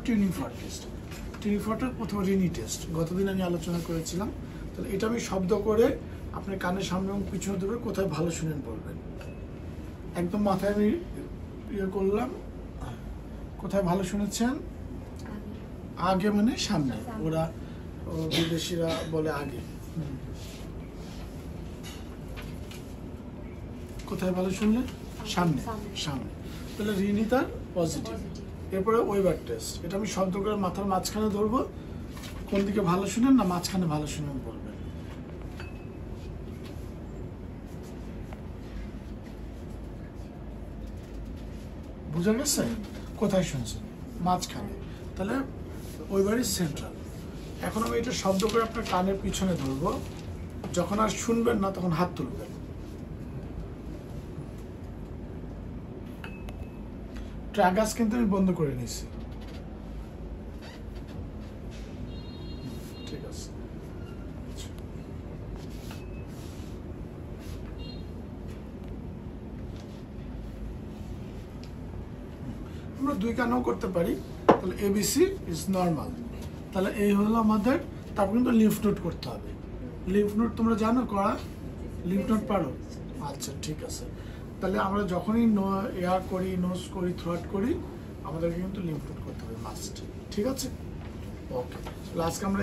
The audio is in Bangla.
Tuning fork test. টিউনিং ফর্কটা প্রথমে রিনি টেস্ট, গতদিন আমি আলোচনা করেছিলাম। তাহলে এটা আমি শব্দ করে আপনার কানের সামনে এবং পিছনে ধরে কোথায় ভালো শুনেন বলবেন। একদম মাথায় আমি ইয়ে করলাম, কোথায় ভালো শুনেছেন? আগে মানে সামনে, ওরা বিদেশিরা বলে আগে। কোথায় ভালো শুনলে? সামনে, সামনে। তাহলে রিনি তার পজিটিভ। এরপরে ওয়েবার টেস্ট, এটা আমি শব্দ করে মাথার মাঝখানে ধরবো, কোন দিকে ভালো শুনেন না মাঝখানে ভালো শুনেন বলবেন। বুঝা গেছে? কোথায় শুনছেন? মাঝখানে। তাহলে ওয়েবার ইজ সেন্ট্রাল। এখন আমি এটা শব্দ করে আপনার কানের পিছনে ধরবো, যখন আর শুনবেন না তখন হাত তুলবেন। ট্র্যাগাস কিন্তু আমি বন্ধ করে নিয়েছি। ঠিক আছে। আমরা দুই কানেও করতে পারি। তাহলে এবিসি ইজ নর্মাল। তাহলে এই হলো আমাদের। তারপর কিন্তু লিম্ফ নোট করতে হবে। লিম্ফ নোট তোমরা জানো করা? লিম্ফ নোট পারো? আচ্ছা, ঠিক আছে। তাহলে আমরা যখনই এয়ার করি, নোজ করি, থ্রোট করি, আমাদেরকে কিন্তু লিম্ফ নোট করতে হবে মাস্ট। ঠিক আছে? ওকে। আজকে আমরা